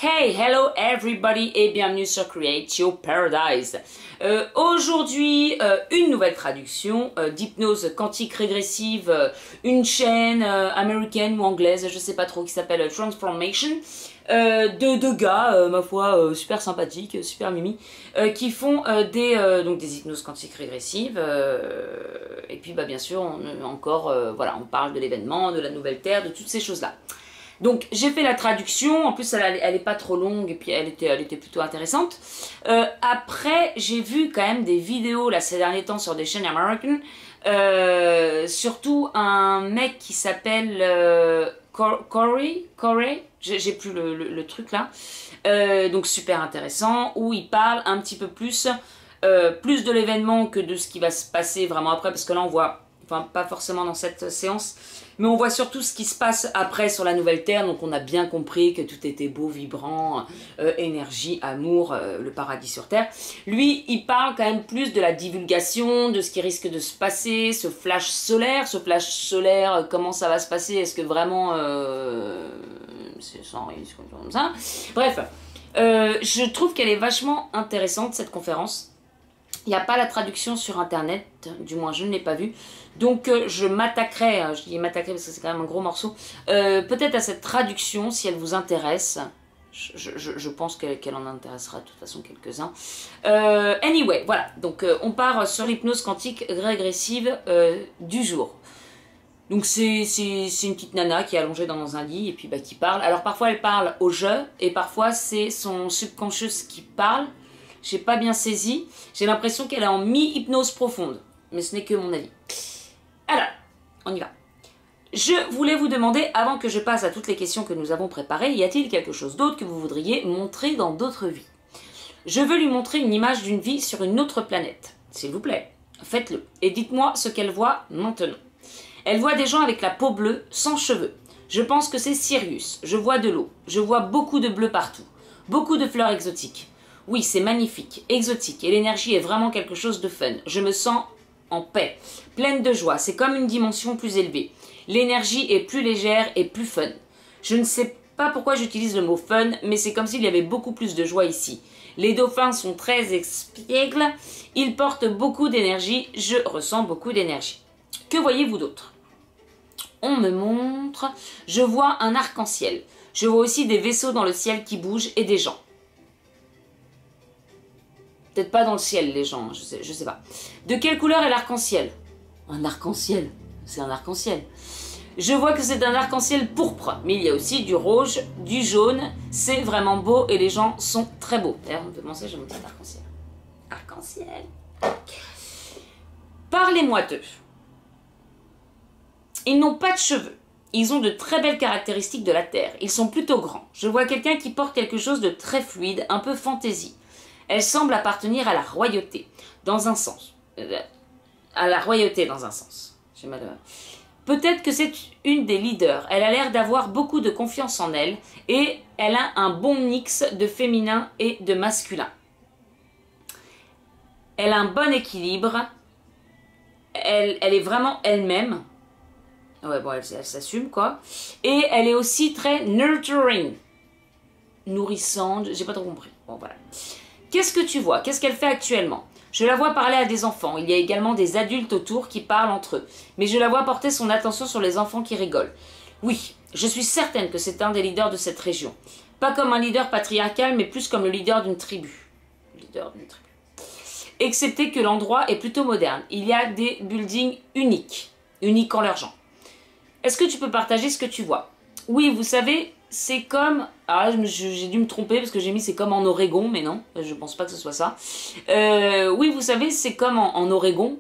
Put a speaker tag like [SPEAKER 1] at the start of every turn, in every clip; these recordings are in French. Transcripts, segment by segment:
[SPEAKER 1] Hey, hello everybody et bienvenue sur Create Your Paradise. Aujourd'hui, une nouvelle traduction d'hypnose quantique régressive, une chaîne américaine ou anglaise, je sais pas trop, qui s'appelle Transformation, de deux gars, ma foi, super sympathiques, super mimi, qui font donc des hypnoses quantiques régressives, et puis bah, bien sûr, voilà, on parle de l'événement, de la nouvelle Terre, de toutes ces choses-là. Donc j'ai fait la traduction, en plus elle est pas trop longue et puis elle était plutôt intéressante. Après j'ai vu quand même des vidéos là ces derniers temps sur des chaînes américaines, surtout un mec qui s'appelle Corey, j'ai plus le truc là, donc super intéressant, où il parle un petit peu plus de l'événement que de ce qui va se passer vraiment après, parce que là on voit, enfin pas forcément dans cette séance, mais on voit surtout ce qui se passe après sur la nouvelle Terre, donc on a bien compris que tout était beau, vibrant, énergie, amour, le paradis sur Terre. Lui, il parle quand même plus de la divulgation, de ce qui risque de se passer, ce flash solaire, comment ça va se passer, est-ce que vraiment c'est sans risque, comme ça. Bref, je trouve qu'elle est vachement intéressante cette conférence. Il n'y a pas la traduction sur internet, du moins je ne l'ai pas vue. Donc je m'attaquerai, je dis m'attaquerai parce que c'est quand même un gros morceau, peut-être à cette traduction si elle vous intéresse. Je pense qu'elle en intéressera de toute façon quelques-uns. Anyway, voilà, donc on part sur l'hypnose quantique régressive du jour. Donc c'est une petite nana qui est allongée dans un lit et puis bah, qui parle. Alors parfois elle parle au jeu et parfois c'est son subconscious qui parle. J'ai pas bien saisi. J'ai l'impression qu'elle est en mi-hypnose profonde. Mais ce n'est que mon avis. Alors, on y va. Je voulais vous demander, avant que je passe à toutes les questions que nous avons préparées, y a-t-il quelque chose d'autre que vous voudriez montrer dans d'autres vies? Je veux lui montrer une image d'une vie sur une autre planète. S'il vous plaît, faites-le. Et dites-moi ce qu'elle voit maintenant. Elle voit des gens avec la peau bleue, sans cheveux. Je pense que c'est Sirius. Je vois de l'eau. Je vois beaucoup de bleu partout. Beaucoup de fleurs exotiques. Oui, c'est magnifique, exotique, et l'énergie est vraiment quelque chose de fun. Je me sens en paix, pleine de joie, c'est comme une dimension plus élevée. L'énergie est plus légère et plus fun. Je ne sais pas pourquoi j'utilise le mot fun, mais c'est comme s'il y avait beaucoup plus de joie ici. Les dauphins sont très espiègles, ils portent beaucoup d'énergie, je ressens beaucoup d'énergie. Que voyez-vous d'autre? On me montre, je vois un arc-en-ciel. Je vois aussi des vaisseaux dans le ciel qui bougent et des gens. Peut-être pas dans le ciel, les gens, je sais pas. De quelle couleur est l'arc-en-ciel? Un arc-en-ciel, c'est un arc-en-ciel. Je vois que c'est un arc-en-ciel pourpre, mais il y a aussi du rouge, du jaune. C'est vraiment beau et les gens sont très beaux. D'ailleurs, on peut penser, j'ai mon petit arc-en-ciel. Arc-en-ciel. Parlez-moi d'eux. Ils n'ont pas de cheveux. Ils ont de très belles caractéristiques de la Terre. Ils sont plutôt grands. Je vois quelqu'un qui porte quelque chose de très fluide, un peu fantaisie. Elle semble appartenir à la royauté, dans un sens. À la royauté, dans un sens. J'ai mal. Peut-être que c'est une des leaders. Elle a l'air d'avoir beaucoup de confiance en elle et elle a un bon mix de féminin et de masculin. Elle a un bon équilibre. Elle est vraiment elle-même. Ouais, bon, elle s'assume, quoi. Et elle est aussi très nurturing. Nourrissante. J'ai pas trop compris. Bon, voilà. Qu'est-ce que tu vois? Qu'est-ce qu'elle fait actuellement? Je la vois parler à des enfants. Il y a également des adultes autour qui parlent entre eux. Mais je la vois porter son attention sur les enfants qui rigolent. Oui, je suis certaine que c'est un des leaders de cette région. Pas comme un leader patriarcal, mais plus comme le leader d'une tribu. Excepté que l'endroit est plutôt moderne. Il y a des buildings uniques en leur genre. Est-ce que tu peux partager ce que tu vois? Oui, vous savez... C'est comme... Alors là, j'ai dû me tromper parce que j'ai mis c'est comme en Oregon, mais non, je pense pas que ce soit ça. Oui, vous savez, c'est comme en Oregon.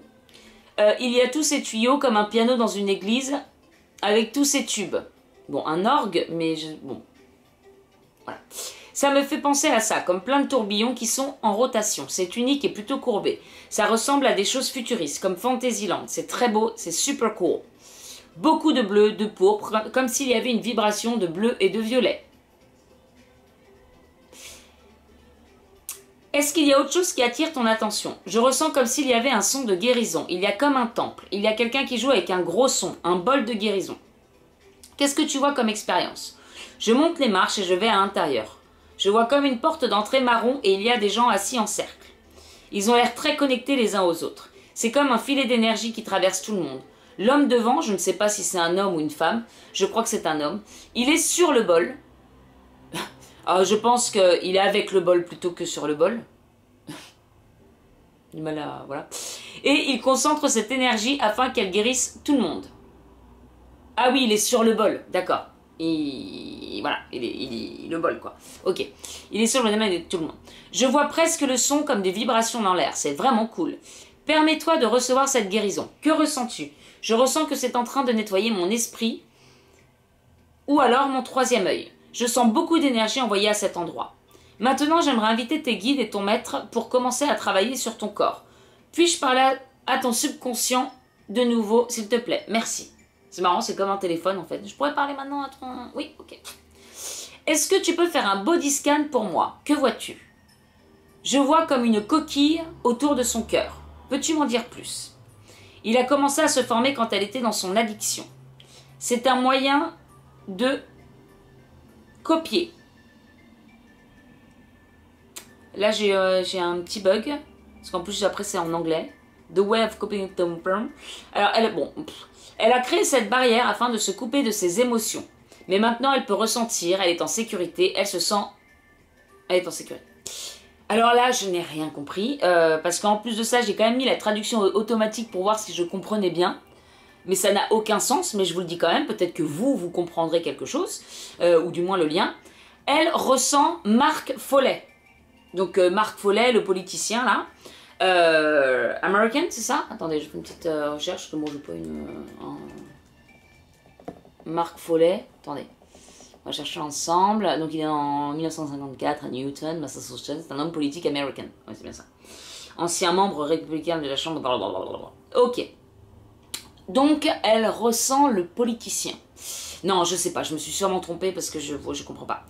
[SPEAKER 1] Il y a tous ces tuyaux comme un piano dans une église avec tous ces tubes. Bon, un orgue, mais... Bon, voilà. Ça me fait penser à ça, comme plein de tourbillons qui sont en rotation. C'est unique et plutôt courbé. Ça ressemble à des choses futuristes, comme Fantasyland. C'est très beau, c'est super cool. Beaucoup de bleu, de pourpre, comme s'il y avait une vibration de bleu et de violet. Est-ce qu'il y a autre chose qui attire ton attention? Je ressens comme s'il y avait un son de guérison. Il y a comme un temple. Il y a quelqu'un qui joue avec un gros son, un bol de guérison. Qu'est-ce que tu vois comme expérience? Je monte les marches et je vais à l'intérieur. Je vois comme une porte d'entrée marron et il y a des gens assis en cercle. Ils ont l'air très connectés les uns aux autres. C'est comme un filet d'énergie qui traverse tout le monde. L'homme devant, je ne sais pas si c'est un homme ou une femme, je crois que c'est un homme, il est sur le bol. Alors je pense qu'il est avec le bol plutôt que sur le bol. Du mal à... voilà. Et il concentre cette énergie afin qu'elle guérisse tout le monde. Ah oui, il est sur le bol, d'accord. Voilà, il est le bol quoi. Ok, il est sur le domaine de tout le monde. Je vois presque le son comme des vibrations dans l'air, c'est vraiment cool. Permets-toi de recevoir cette guérison. Que ressens-tu? Je ressens que c'est en train de nettoyer mon esprit ou alors mon troisième œil. Je sens beaucoup d'énergie envoyée à cet endroit. Maintenant, j'aimerais inviter tes guides et ton maître pour commencer à travailler sur ton corps. Puis-je parler à ton subconscient de nouveau, s'il te plaît? Merci. C'est marrant, c'est comme un téléphone en fait. Je pourrais parler maintenant à ton... Oui, ok. Est-ce que tu peux faire un body scan pour moi? Que vois-tu? Je vois comme une coquille autour de son cœur. Peux-tu m'en dire plus? Il a commencé à se former quand elle était dans son addiction. C'est un moyen de copier. Là, j'ai un petit bug. Parce qu'en plus, après, c'est en anglais. The way of copying. Alors, elle a créé cette barrière afin de se couper de ses émotions. Mais maintenant, elle peut ressentir, elle est en sécurité, elle se sent... Elle est en sécurité. Alors là, je n'ai rien compris, parce qu'en plus de ça, j'ai quand même mis la traduction automatique pour voir si je comprenais bien. Mais ça n'a aucun sens, mais je vous le dis quand même, peut-être que vous comprendrez quelque chose, ou du moins le lien. Elle ressent Mark Foley. Donc Mark Foley, le politicien là, American, c'est ça? Attendez, je fais une petite recherche, parce que moi je pas une... Mark Foley, attendez. On va chercher ensemble. Donc il est en 1954 à Newton, Massachusetts. C'est un homme politique américain. Oui, c'est bien ça. Ancien membre républicain de la Chambre. Blablabla. Ok. Donc elle ressent le politicien. Non, je sais pas. Je me suis sûrement trompée parce que je comprends pas.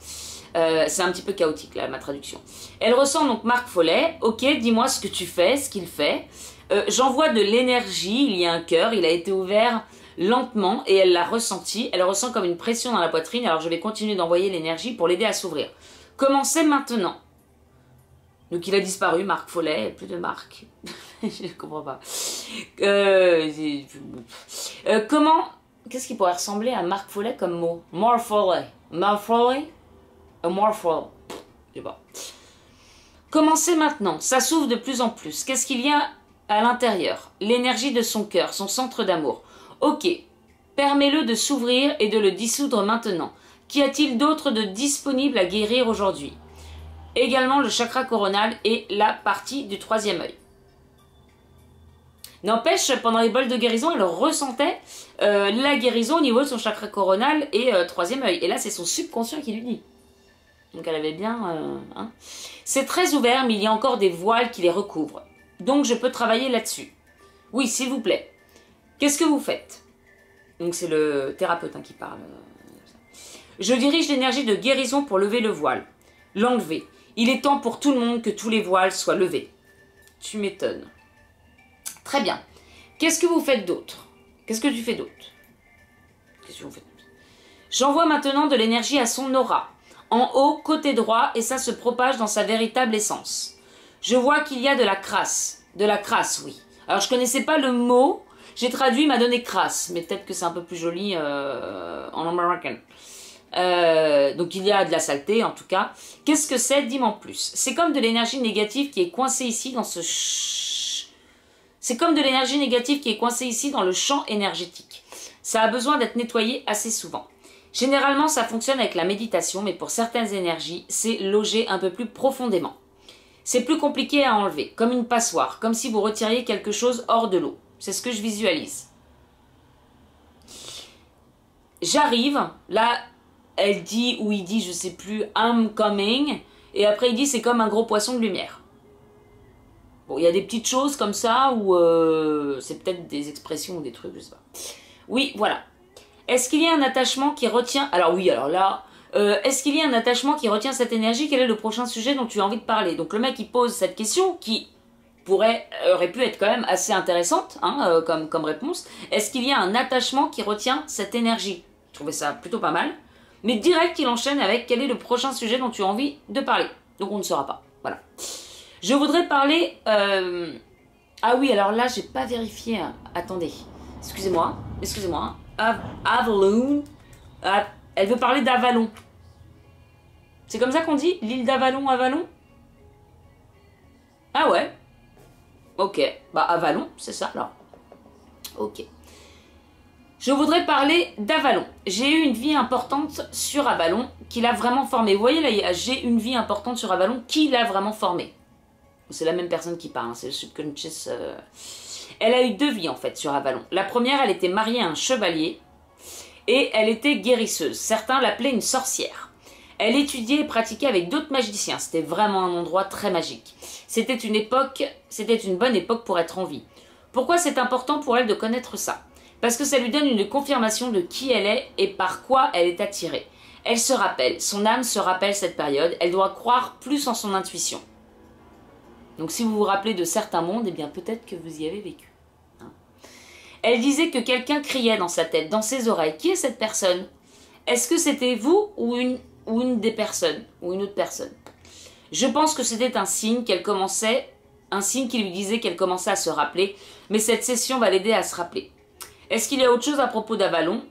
[SPEAKER 1] C'est un petit peu chaotique là, ma traduction. Elle ressent donc Mark Foley. Ok, dis-moi ce que tu fais, ce qu'il fait. J'envoie de l'énergie. Il y a un cœur. Il a été ouvert lentement et elle l'a ressenti. Elle ressent comme une pression dans la poitrine. Alors je vais continuer d'envoyer l'énergie pour l'aider à s'ouvrir. Commencez maintenant. Donc il a disparu, Mark Foley, plus de Mark. Je ne comprends pas. Comment... Qu'est-ce qui pourrait ressembler à Mark Foley comme mot? More Foley. More Foley? More Foley. Je sais pas. Commencez maintenant. Ça s'ouvre de plus en plus. Qu'est-ce qu'il y a à l'intérieur? L'énergie de son cœur, son centre d'amour. Ok, permets-le de s'ouvrir et de le dissoudre maintenant. Qu'y a-t-il d'autre de disponible à guérir aujourd'hui? Également le chakra coronal et la partie du troisième œil. N'empêche, pendant les bols de guérison, elle ressentait la guérison au niveau de son chakra coronal et troisième œil. Et là, c'est son subconscient qui lui dit. Donc elle avait bien... hein. C'est très ouvert, mais il y a encore des voiles qui les recouvrent. Donc je peux travailler là-dessus. Oui, s'il vous plaît. Qu'est-ce que vous faites? Donc c'est le thérapeute qui parle. Je dirige l'énergie de guérison pour lever le voile. L'enlever. Il est temps pour tout le monde que tous les voiles soient levés. Tu m'étonnes. Très bien. Qu'est-ce que vous faites d'autre? Qu'est-ce que tu fais d'autre? Qu'est-ce que vous faites? J'envoie maintenant de l'énergie à son aura. En haut, côté droit, et ça se propage dans sa véritable essence. Je vois qu'il y a de la crasse. De la crasse, oui. Alors je connaissais pas le mot... J'ai traduit, il m'a donné crasse, mais peut-être que c'est un peu plus joli en américain. Donc il y a de la saleté en tout cas. Qu'est-ce que c'est? Dis-moi en plus. C'est comme de l'énergie négative qui est coincée ici dans ce... C'est comme de l'énergie négative qui est coincée ici dans le champ énergétique. Ça a besoin d'être nettoyé assez souvent. Généralement ça fonctionne avec la méditation, mais pour certaines énergies, c'est logé un peu plus profondément. C'est plus compliqué à enlever, comme une passoire, comme si vous retiriez quelque chose hors de l'eau. C'est ce que je visualise. J'arrive, là, elle dit, ou il dit, je sais plus, I'm coming, et après il dit, c'est comme un gros poisson de lumière. Bon, il y a des petites choses comme ça, ou c'est peut-être des expressions ou des trucs, je sais pas. Oui, voilà. Est-ce qu'il y a un attachement qui retient... Alors oui, alors là... est-ce qu'il y a un attachement qui retient cette énergie? Quel est le prochain sujet dont tu as envie de parler? Donc le mec, il pose cette question qui... aurait pu être quand même assez intéressante comme réponse. Est-ce qu'il y a un attachement qui retient cette énergie? Je trouvais ça plutôt pas mal. Mais direct, il enchaîne avec quel est le prochain sujet dont tu as envie de parler. Donc on ne saura pas. Voilà. Je voudrais parler... Ah oui, alors là, j'ai pas vérifié. Hein. Attendez. Excusez-moi. Excusez-moi. Avalon. Elle veut parler d'Avalon. C'est comme ça qu'on dit? L'île d'Avalon, Avalon? Ah ouais. Ok. Bah Avalon, c'est ça alors. Ok. Je voudrais parler d'Avalon. J'ai eu une vie importante sur Avalon qui l'a vraiment formé. Vous voyez là, il y a j'ai une vie importante sur Avalon qui l'a vraiment formé. C'est la même personne qui parle, hein, c'est le subconscious. Elle a eu 2 vies en fait sur Avalon. La première, elle était mariée à un chevalier et elle était guérisseuse. Certains l'appelaient une sorcière. Elle étudiait et pratiquait avec d'autres magiciens. C'était vraiment un endroit très magique. C'était une bonne époque pour être en vie. Pourquoi c'est important pour elle de connaître ça? Parce que ça lui donne une confirmation de qui elle est et par quoi elle est attirée. Elle se rappelle, son âme se rappelle cette période, elle doit croire plus en son intuition. Donc si vous vous rappelez de certains mondes, eh bien peut-être que vous y avez vécu. Hein. Elle disait que quelqu'un criait dans sa tête, dans ses oreilles. Qui est cette personne? Est-ce que c'était vous ou une des personnes, ou une autre personne? Je pense que c'était un signe qu'elle commençait, un signe qui lui disait qu'elle commençait à se rappeler, mais cette session va l'aider à se rappeler. Est-ce qu'il y a autre chose à propos d'Avalon?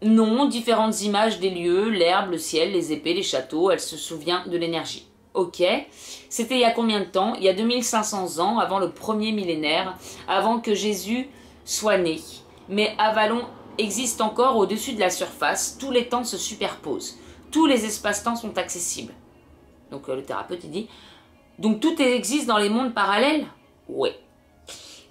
[SPEAKER 1] Non, différentes images des lieux, l'herbe, le ciel, les épées, les châteaux, elle se souvient de l'énergie. Ok, c'était il y a combien de temps? Il y a 2500 ans, avant le premier millénaire, avant que Jésus soit né. Mais Avalon existe encore au-dessus de la surface, tous les temps se superposent, tous les espaces-temps sont accessibles. Donc le thérapeute il dit, donc tout existe dans les mondes parallèles? Oui.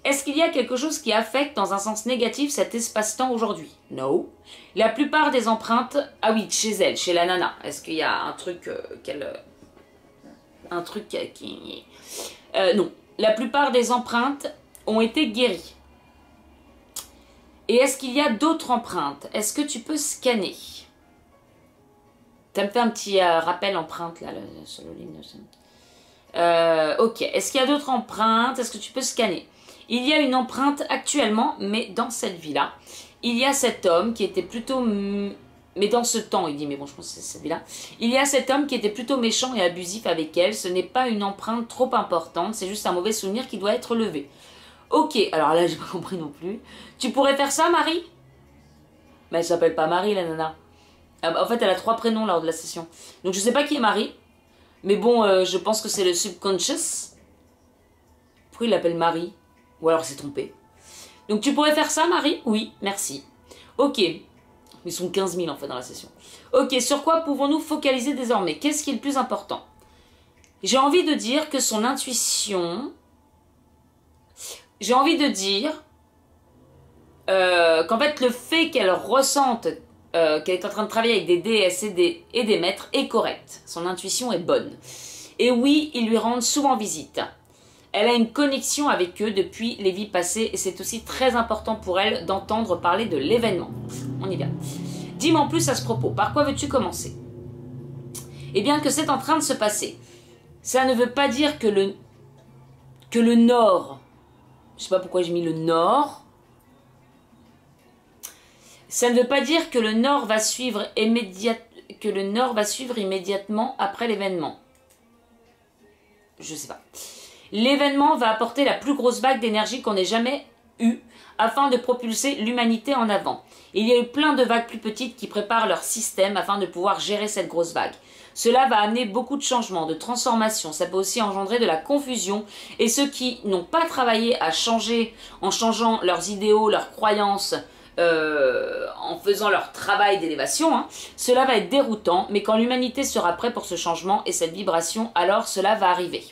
[SPEAKER 1] Est-ce qu'il y a quelque chose qui affecte dans un sens négatif cet espace-temps aujourd'hui? Non. La plupart des empreintes... Ah oui, chez elle, chez la nana. Est-ce qu'il y a un truc qui... non. La plupart des empreintes ont été guéries. Et est-ce qu'il y a d'autres empreintes? Est-ce que tu peux scanner? Ça me fait un petit rappel empreinte là, sur le ligne. Ok. Est-ce qu'il y a d'autres empreintes? Est-ce que tu peux scanner? Il y a une empreinte actuellement, mais dans cette vie-là, il y a cet homme qui était plutôt... Mais dans ce temps, il dit, mais bon, je pense que c'est cette vie-là. Il y a cet homme qui était plutôt méchant et abusif avec elle. Ce n'est pas une empreinte trop importante, c'est juste un mauvais souvenir qui doit être levé. Ok, alors là, j'ai pas compris non plus. Tu pourrais faire ça, Marie? Mais elle s'appelle pas Marie, la nana. En fait, elle a 3 prénoms lors de la session. Donc, je sais pas qui est Marie. Mais bon, je pense que c'est le subconscious. Pourquoi il l'appelle Marie? Ou alors c'est trompé. Donc tu pourrais faire ça, Marie? Oui, merci. Ok. Ils sont 15 000 en fait dans la session. Ok, sur quoi pouvons-nous focaliser désormais? Qu'est-ce qui est le plus important? J'ai envie de dire que son intuition... J'ai envie de dire qu'en fait le fait qu'elle ressente qu'elle est en train de travailler avec des déesses et des maîtres est correct. Son intuition est bonne. Et oui, ils lui rendent souvent visite. Elle a une connexion avec eux depuis les vies passées et c'est aussi très important pour elle d'entendre parler de l'événement. On y vient. Dis-moi en plus à ce propos. Par quoi veux-tu commencer? Eh bien que c'est en train de se passer. Ça ne veut pas dire que le Nord... Je sais pas pourquoi j'ai mis le Nord. Ça ne veut pas dire que le Nord va suivre immédiatement après l'événement. Je sais pas. L'événement va apporter la plus grosse vague d'énergie qu'on ait jamais eue afin de propulser l'humanité en avant. Il y a eu plein de vagues plus petites qui préparent leur système afin de pouvoir gérer cette grosse vague. Cela va amener beaucoup de changements, de transformations. Ça peut aussi engendrer de la confusion. Et ceux qui n'ont pas travaillé à changer en changeant leurs idéaux, leurs croyances, en faisant leur travail d'élévation, hein, cela va être déroutant. Mais quand l'humanité sera prête pour ce changement et cette vibration, alors cela va arriver.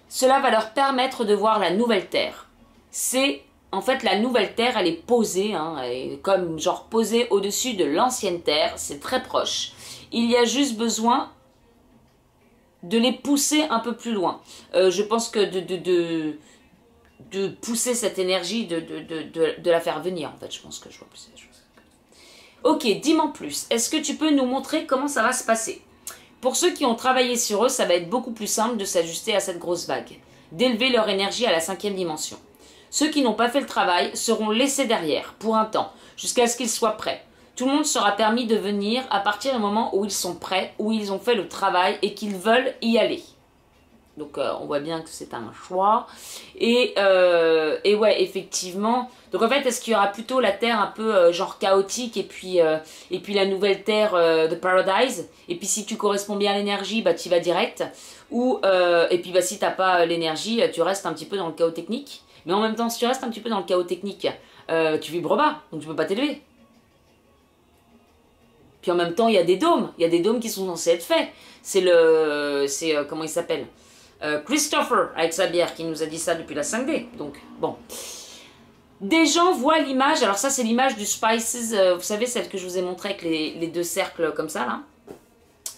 [SPEAKER 1] Cela va leur permettre de voir la nouvelle Terre. C'est, en fait, la nouvelle Terre, elle est posée, hein, elle est comme genre posée au-dessus de l'ancienne Terre, c'est très proche. Il y a juste besoin de les pousser un peu plus loin. Je pense que de pousser cette énergie, de la faire venir, en fait, je pense que je vois pousser les choses. Ok, dis-moi plus. Est-ce que tu peux nous montrer comment ça va se passer? Pour ceux qui ont travaillé sur eux, ça va être beaucoup plus simple de s'ajuster à cette grosse vague, d'élever leur énergie à la 5e dimension. Ceux qui n'ont pas fait le travail seront laissés derrière, pour un temps, jusqu'à ce qu'ils soient prêts. Tout le monde sera permis de venir à partir du moment où ils sont prêts, où ils ont fait le travail et qu'ils veulent y aller. Donc on voit bien que c'est un choix. Et ouais, effectivement. Donc en fait, est-ce qu'il y aura plutôt la Terre un peu genre chaotique et puis la nouvelle Terre de Paradise. Et puis si tu corresponds bien à l'énergie, bah tu y vas direct. Ou, et puis bah, si t'as pas l'énergie, tu restes un petit peu dans le chaos technique. Mais en même temps, si tu restes un petit peu dans le chaos technique, tu vibres bas, donc tu peux pas t'élever. Puis en même temps, il y a des dômes. Il y a des dômes qui sont censés être faits. Comment il s'appelle Christopher, avec sa bière, qui nous a dit ça depuis la 5D. Donc, bon. Des gens voient l'image. Alors ça, c'est l'image du Spices. Vous savez, celle que je vous ai montrée avec les deux cercles comme ça, là.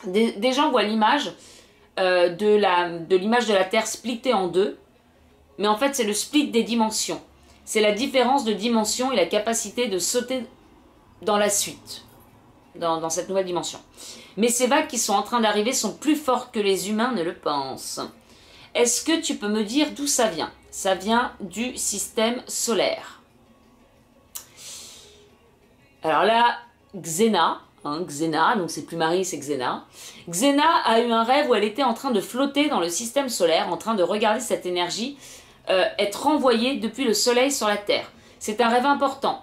[SPEAKER 1] Des gens voient l'image de l'image de la Terre splittée en deux. Mais en fait, c'est le split des dimensions. C'est la différence de dimension et la capacité de sauter dans la suite. Dans cette nouvelle dimension. Mais ces vagues qui sont en train d'arriver sont plus fortes que les humains ne le pensent. Est-ce que tu peux me dire d'où ça vient? Ça vient du système solaire. Alors là, Xena, donc c'est plus Marie, c'est Xena. Xena a eu un rêve où elle était en train de flotter dans le système solaire, en train de regarder cette énergie être renvoyée depuis le soleil sur la Terre. C'est un rêve important.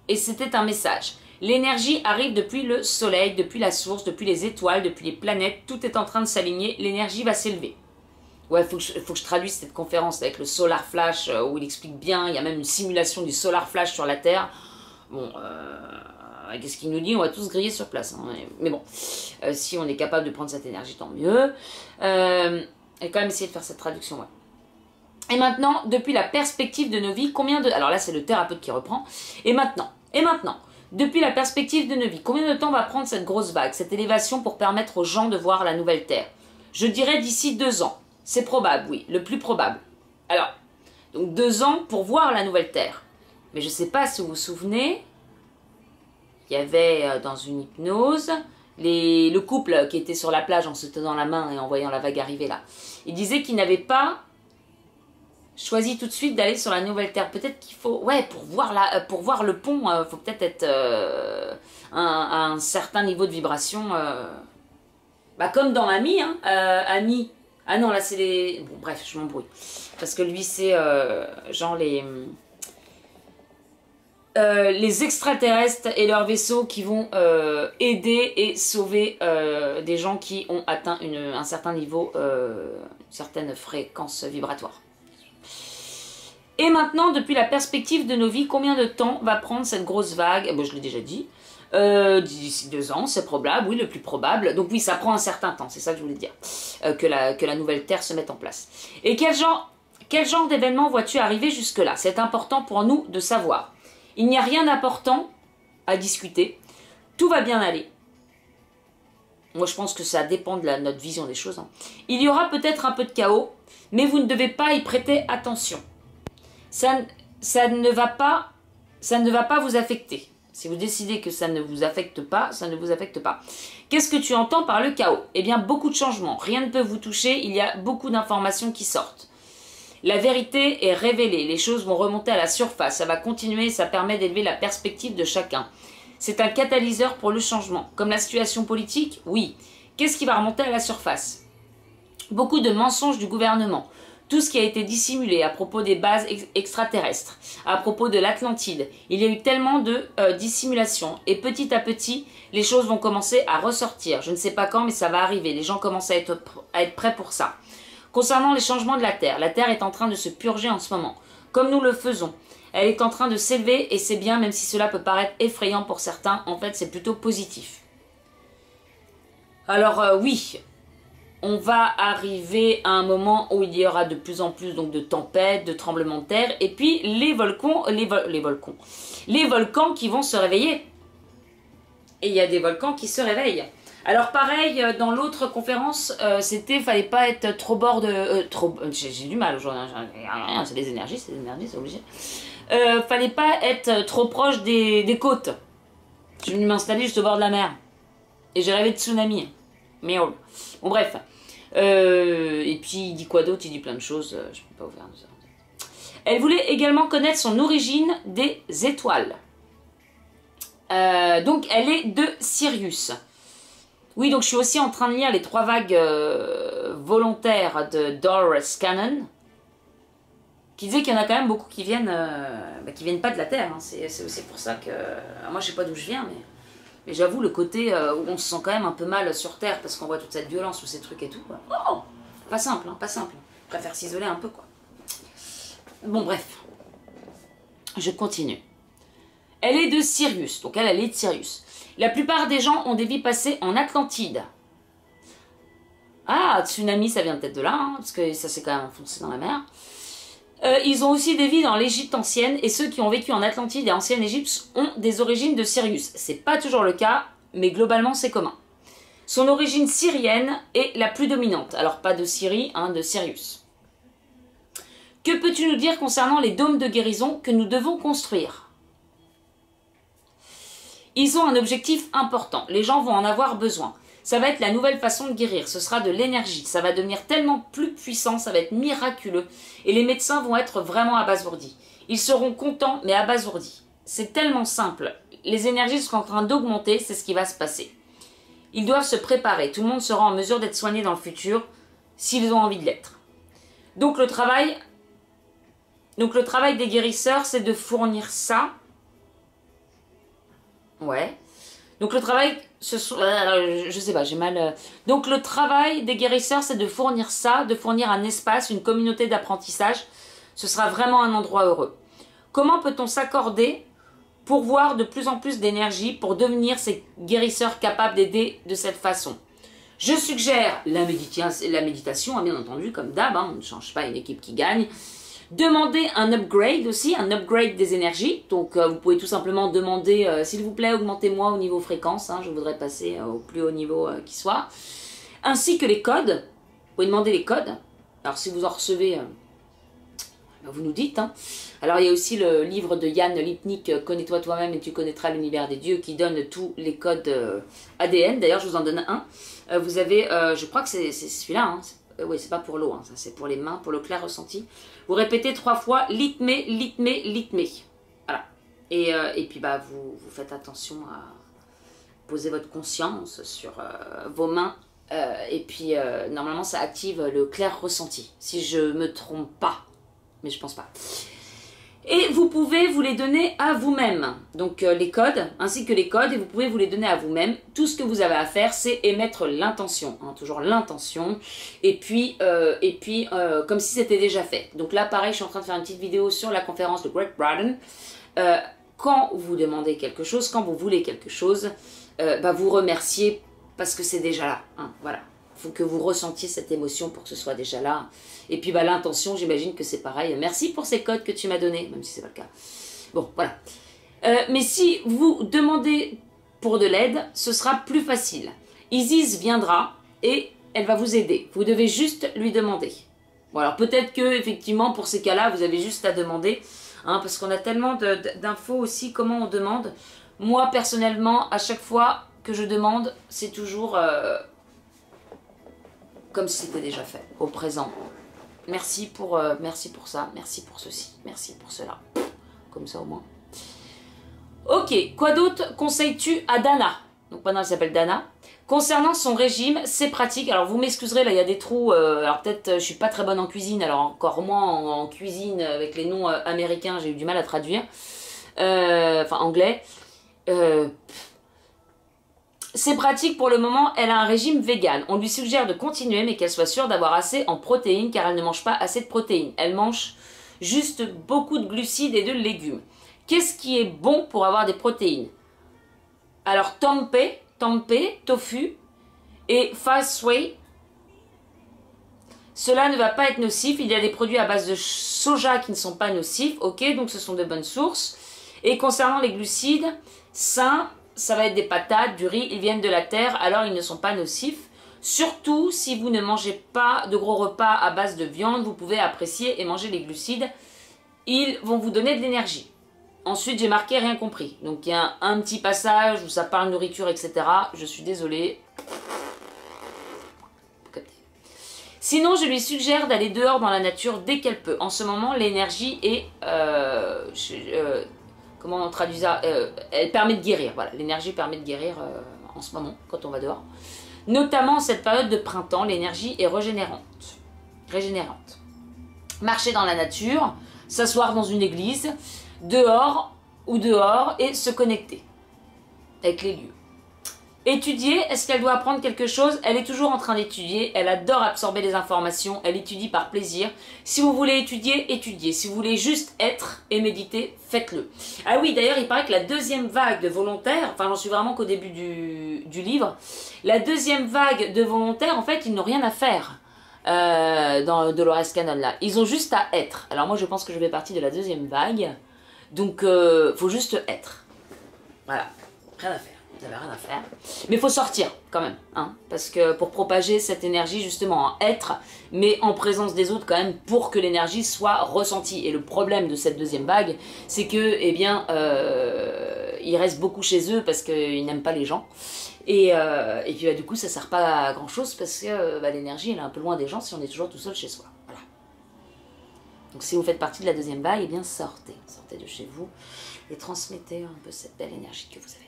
[SPEAKER 1] Et c'était un message. L'énergie arrive depuis le soleil, depuis la source, depuis les étoiles, depuis les planètes. Tout est en train de s'aligner. L'énergie va s'élever. Ouais, faut que je traduise cette conférence avec le Solar Flash où il explique bien. Il y a même une simulation du Solar Flash sur la Terre. Bon, qu'est-ce qu'il nous dit? On va tous griller sur place. Hein. Mais bon, si on est capable de prendre cette énergie, tant mieux. Et quand même essayer de faire cette traduction, ouais. Et maintenant, depuis la perspective de nos vies, combien de... Alors là, c'est le thérapeute qui reprend. Et maintenant, depuis la perspective de nos vies, combien de temps va prendre cette grosse vague, cette élévation pour permettre aux gens de voir la nouvelle Terre? Je dirais d'ici 2 ans. C'est probable, oui, le plus probable. Alors, donc 2 ans pour voir la nouvelle Terre. Mais je ne sais pas si vous vous souvenez, il y avait dans une hypnose, le couple qui était sur la plage en se tenant la main et en voyant la vague arriver là. Il disait qu'il n'avait pas choisi tout de suite d'aller sur la nouvelle Terre. Peut-être qu'il faut... Ouais, pour voir le pont, il faut peut-être être à un certain niveau de vibration. Bah, comme dans Ami, hein. Ami. Ah non, là, c'est les... Bon, bref, je m'embrouille. Parce que lui, c'est genre les extraterrestres et leurs vaisseaux qui vont aider et sauver des gens qui ont atteint un certain niveau, une certaine fréquence vibratoire. Et maintenant, depuis la perspective de nos vies, combien de temps va prendre cette grosse vague? Bon, je l'ai déjà dit. D'ici 2 ans, c'est probable, oui, le plus probable. Donc oui, ça prend un certain temps, c'est ça que je voulais dire. Que la nouvelle Terre se mette en place. Et quel genre d'événement vois-tu arriver jusque-là? C'est important pour nous de savoir. Il n'y a rien d'important à discuter. Tout va bien aller. Moi, je pense que ça dépend de notre vision des choses. Hein. Il y aura peut-être un peu de chaos, mais vous ne devez pas y prêter attention. Ça ne va pas vous affecter. Si vous décidez que ça ne vous affecte pas, ça ne vous affecte pas. Qu'est-ce que tu entends par le chaos? Eh bien, beaucoup de changements. Rien ne peut vous toucher. Il y a beaucoup d'informations qui sortent. La vérité est révélée. Les choses vont remonter à la surface. Ça va continuer. Ça permet d'élever la perspective de chacun. C'est un catalyseur pour le changement. Comme la situation politique, oui. Qu'est-ce qui va remonter à la surface? Beaucoup de mensonges du gouvernement. Tout ce qui a été dissimulé à propos des bases extraterrestres, à propos de l'Atlantide. Il y a eu tellement de dissimulation. Et petit à petit, les choses vont commencer à ressortir. Je ne sais pas quand, mais ça va arriver. Les gens commencent à être prêts pour ça. Concernant les changements de la Terre est en train de se purger en ce moment. Comme nous le faisons. Elle est en train de s'élever et c'est bien, même si cela peut paraître effrayant pour certains. En fait, c'est plutôt positif. Alors oui... On va arriver à un moment où il y aura de plus en plus donc, de tempêtes, de tremblements de terre, et puis les volcans qui vont se réveiller. Et il y a des volcans qui se réveillent. Alors pareil, dans l'autre conférence, c'était, fallait pas être trop bord de... j'ai du mal aujourd'hui, c'est des énergies, c'est obligé. Fallait pas être trop proche des côtes. Je suis venu m'installer juste au bord de la mer. Et j'ai rêvé de tsunami. Merde. Bon bref. Et puis il dit quoi d'autre? Il dit plein de choses. Je peux pas ouvrir. Elle voulait également connaître son origine des étoiles. Donc, elle est de Sirius. Oui, donc je suis aussi en train de lire les 3 vagues volontaires de Dolores Cannon, qui disait qu'il y en a quand même beaucoup qui viennent pas de la Terre. Hein. C'est aussi pour ça que... moi, je sais pas d'où je viens, mais j'avoue, le côté où on se sent quand même un peu mal sur Terre, parce qu'on voit toute cette violence, tous ces trucs et tout. Quoi. Oh, pas simple, hein, pas simple. Je préfère s'isoler un peu, quoi. Bon, bref. Je continue. Elle est de Sirius, donc elle est de Sirius. La plupart des gens ont des vies passées en Atlantide. Ah, tsunami, ça vient peut-être de là, hein, parce que ça s'est quand même enfoncé dans la mer. Ils ont aussi des vies dans l'Égypte ancienne, et ceux qui ont vécu en Atlantide et ancienne Égypte ont des origines de Sirius. C'est pas toujours le cas, mais globalement c'est commun. Son origine syrienne est la plus dominante. Alors pas de Syrie, hein, de Sirius. Que peux-tu nous dire concernant les dômes de guérison que nous devons construire? Ils ont un objectif important. Les gens vont en avoir besoin. Ça va être la nouvelle façon de guérir. Ce sera de l'énergie. Ça va devenir tellement plus puissant. Ça va être miraculeux. Et les médecins vont être vraiment abasourdis. Ils seront contents, mais abasourdis. C'est tellement simple. Les énergies sont en train d'augmenter. C'est ce qui va se passer. Ils doivent se préparer. Tout le monde sera en mesure d'être soigné dans le futur, s'ils ont envie de l'être. Donc le travail des guérisseurs, c'est de fournir ça. Ouais. Donc le travail, je sais pas, j'ai mal... Donc le travail des guérisseurs, c'est de fournir ça, de fournir un espace, une communauté d'apprentissage. Ce sera vraiment un endroit heureux. Comment peut-on s'accorder pour voir de plus en plus d'énergie, pour devenir ces guérisseurs capables d'aider de cette façon? Je suggère la méditation, bien entendu, comme d'hab, hein, on ne change pas une équipe qui gagne. Demandez un upgrade aussi, un upgrade des énergies. Donc vous pouvez tout simplement demander, s'il vous plaît, augmentez-moi au niveau fréquence, hein, je voudrais passer au plus haut niveau qui soit. Ainsi que les codes, vous pouvez demander les codes. Alors si vous en recevez, vous nous dites. Hein. Alors il y a aussi le livre de Yann Lipnik, Connais-toi toi-même et tu connaîtras l'univers des dieux, qui donne tous les codes ADN. D'ailleurs je vous en donne un. Vous avez, je crois que c'est celui-là, hein. Oui, c'est pas pour l'eau, hein, ça c'est pour les mains, pour le clair ressenti. Vous répétez 3 fois litmé, litmé, litmé. Voilà. Et puis bah vous faites attention à poser votre conscience sur vos mains. Et puis normalement ça active le clair ressenti, si je me trompe pas. Mais je pense pas. Et vous pouvez vous les donner à vous-même. Donc les codes, ainsi que les codes, et vous pouvez vous les donner à vous-même. Tout ce que vous avez à faire, c'est émettre l'intention. Hein, toujours l'intention. Et puis comme si c'était déjà fait. Donc là, pareil, je suis en train de faire une petite vidéo sur la conférence de Greg Braden. Quand vous demandez quelque chose, quand vous voulez quelque chose, vous remerciez parce que c'est déjà là. Hein, voilà. Il faut que vous ressentiez cette émotion pour que ce soit déjà là. Et puis l'intention, j'imagine que c'est pareil. Merci pour ces codes que tu m'as donnés, même si c'est pas le cas. Bon, voilà. Mais si vous demandez pour de l'aide, ce sera plus facile. Isis viendra et elle va vous aider. Vous devez juste lui demander. Bon, alors peut-être que effectivement pour ces cas-là, vous avez juste à demander. Hein, parce qu'on a tellement d'infos aussi, comment on demande. Moi, personnellement, à chaque fois que je demande, c'est toujours... comme si c'était déjà fait, au présent. Merci pour ça, merci pour ceci, merci pour cela. Comme ça au moins. Ok, quoi d'autre conseilles-tu à Dana? Donc maintenant elle s'appelle Dana. Concernant son régime, c'est pratique. Alors vous m'excuserez, là il y a des trous. Alors peut-être je suis pas très bonne en cuisine, alors encore moins en cuisine avec les noms américains, j'ai eu du mal à traduire. Enfin anglais. C'est pratique pour le moment, elle a un régime vegan. On lui suggère de continuer, mais qu'elle soit sûre d'avoir assez en protéines, car elle ne mange pas assez de protéines. Elle mange juste beaucoup de glucides et de légumes. Qu'est-ce qui est bon pour avoir des protéines? Alors, tempeh, tofu et fast whey. Cela ne va pas être nocif. Il y a des produits à base de soja qui ne sont pas nocifs. Ok, donc ce sont de bonnes sources. Et concernant les glucides, sains, ça va être des patates, du riz, ils viennent de la terre, alors ils ne sont pas nocifs. Surtout si vous ne mangez pas de gros repas à base de viande, vous pouvez apprécier et manger les glucides. Ils vont vous donner de l'énergie. Ensuite, j'ai marqué rien compris. Donc il y a un petit passage où ça parle nourriture, etc. Je suis désolée. Sinon, je lui suggère d'aller dehors dans la nature dès qu'elle peut. En ce moment, l'énergie est... comment on traduit ça, elle permet de guérir, voilà, l'énergie permet de guérir en ce moment, quand on va dehors. Notamment en cette période de printemps, l'énergie est régénérante. Marcher dans la nature, s'asseoir dans une église, dehors et se connecter avec les lieux. Étudier, est-ce qu'elle doit apprendre quelque chose? Elle est toujours en train d'étudier, elle adore absorber les informations, elle étudie par plaisir. Si vous voulez étudier, étudiez. Si vous voulez juste être et méditer, faites-le. Ah oui, d'ailleurs, il paraît que la deuxième vague de volontaires, enfin j'en suis vraiment qu'au début du livre, la deuxième vague de volontaires, en fait, ils n'ont rien à faire dans Dolores Cannon là. Ils ont juste à être. Alors moi, je pense que je fais partie de la deuxième vague, donc faut juste être. Voilà, rien à faire. Vous n'avez rien à faire. Mais il faut sortir quand même. Hein, parce que pour propager cette énergie, justement, être, mais en présence des autres quand même, pour que l'énergie soit ressentie. Et le problème de cette deuxième vague, c'est que, eh bien, ils restent beaucoup chez eux parce qu'ils n'aiment pas les gens. Et puis, du coup, ça ne sert pas à grand chose parce que l'énergie, elle est un peu loin des gens si on est toujours tout seul chez soi. Voilà. Donc, si vous faites partie de la deuxième vague, eh bien, sortez. Sortez de chez vous et transmettez un peu cette belle énergie que vous avez.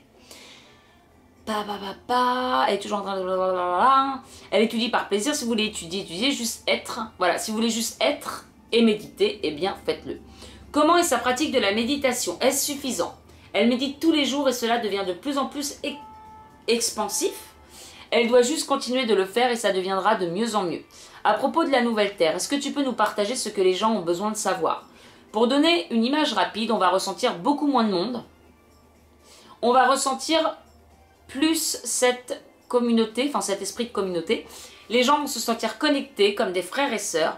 [SPEAKER 1] Elle est toujours en train de... Elle étudie par plaisir. Si vous voulez étudier, étudiez, juste être. Voilà, si vous voulez juste être et méditer, eh bien, faites-le. Comment est sa pratique de la méditation? Est-ce suffisant? Elle médite tous les jours et cela devient de plus en plus expansif. Elle doit juste continuer de le faire et ça deviendra de mieux en mieux. À propos de la nouvelle Terre, est-ce que tu peux nous partager ce que les gens ont besoin de savoir? Pour donner une image rapide, on va ressentir beaucoup moins de monde. On va ressentir plus cette communauté, enfin cet esprit de communauté. Les gens vont se sentir connectés comme des frères et sœurs.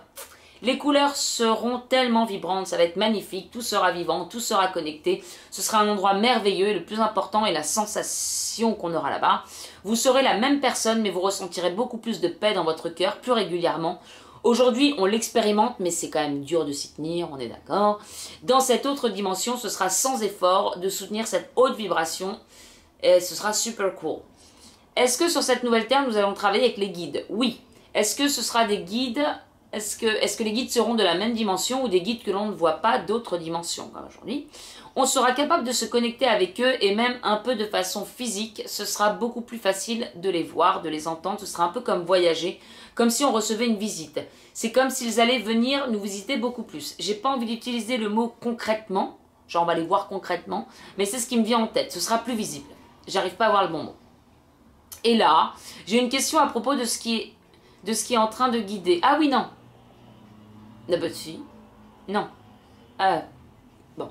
[SPEAKER 1] Les couleurs seront tellement vibrantes, ça va être magnifique, tout sera vivant, tout sera connecté. Ce sera un endroit merveilleux et le plus important est la sensation qu'on aura là-bas. Vous serez la même personne mais vous ressentirez beaucoup plus de paix dans votre cœur plus régulièrement. Aujourd'hui, on l'expérimente, mais c'est quand même dur de s'y tenir, on est d'accord. Dans cette autre dimension, ce sera sans effort de soutenir cette haute vibration. Et ce sera super cool. Est-ce que sur cette nouvelle Terre, nous allons travailler avec les guides? Oui. Est-ce que ce sera des guides? Est-ce que les guides seront de la même dimension ou des guides que l'on ne voit pas d'autres dimensions comme aujourd'hui? On sera capable de se connecter avec eux et même un peu de façon physique. Ce sera beaucoup plus facile de les voir, de les entendre. Ce sera un peu comme voyager, comme si on recevait une visite. C'est comme s'ils allaient venir nous visiter beaucoup plus. J'ai pas envie d'utiliser le mot concrètement. Genre on va les voir concrètement. Mais c'est ce qui me vient en tête. Ce sera plus visible. J'arrive pas à avoir le bon mot. Et là, j'ai une question à propos de ce qui est en train de guider. Ah oui, non. La bonne fille. Non. Bon.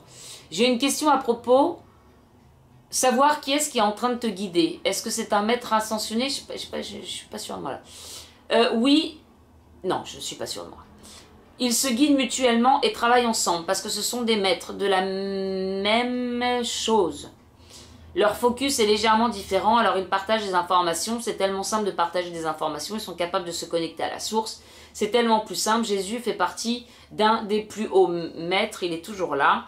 [SPEAKER 1] J'ai une question à propos. Savoir qui est-ce qui est en train de te guider. Est-ce que c'est un maître ascensionné? Je suis pas sûre de moi là. Oui. Non, je suis pas sûre de moi. Ils se guident mutuellement et travaillent ensemble parce que ce sont des maîtres de la même chose. Leur focus est légèrement différent, alors ils partagent des informations. C'est tellement simple de partager des informations. Ils sont capables de se connecter à la source. C'est tellement plus simple. Jésus fait partie d'un des plus hauts maîtres. Il est toujours là.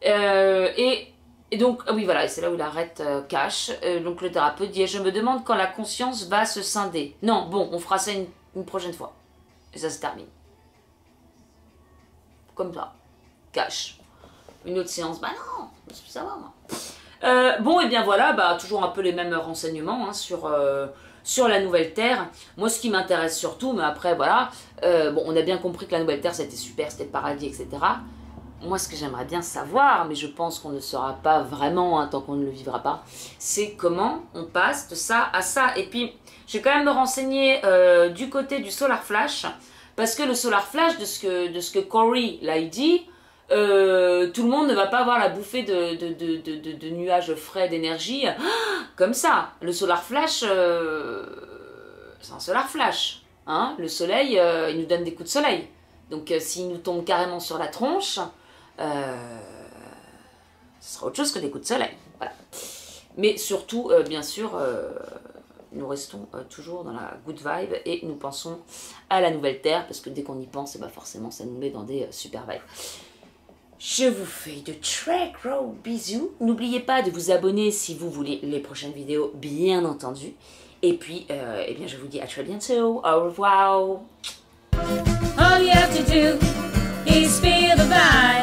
[SPEAKER 1] Et donc, oui, voilà, c'est là où il arrête cash. Donc le thérapeute dit, je me demande quand la conscience va se scinder. Non, bon, on fera ça une prochaine fois. Et ça se termine. Comme ça. Cash. Une autre séance. Bah non, je peux savoir, moi. Bon, et bien voilà, toujours un peu les mêmes renseignements hein, sur la Nouvelle Terre. Moi, ce qui m'intéresse surtout, mais après, voilà, bon, on a bien compris que la Nouvelle Terre, c'était super, c'était le paradis, etc. Moi, ce que j'aimerais bien savoir, mais je pense qu'on ne saura pas vraiment hein, tant qu'on ne le vivra pas, c'est comment on passe de ça à ça. Et puis, je vais quand même me renseigner du côté du Solar Flash, parce que le Solar Flash, de ce que Corey l'a dit, tout le monde ne va pas avoir la bouffée de nuages frais d'énergie comme ça. Le solar flash, c'est un solar flash. Hein. Le soleil, il nous donne des coups de soleil. Donc s'il nous tombe carrément sur la tronche, ce sera autre chose que des coups de soleil. Voilà. Mais surtout, bien sûr, nous restons toujours dans la good vibe et nous pensons à la nouvelle Terre, parce que dès qu'on y pense, forcément, ça nous met dans des super vibes. Je vous fais de très gros bisous. N'oubliez pas de vous abonner si vous voulez les prochaines vidéos, bien entendu. Et puis, eh bien, je vous dis à très bientôt. Au revoir. All you have to do is feel the vibe.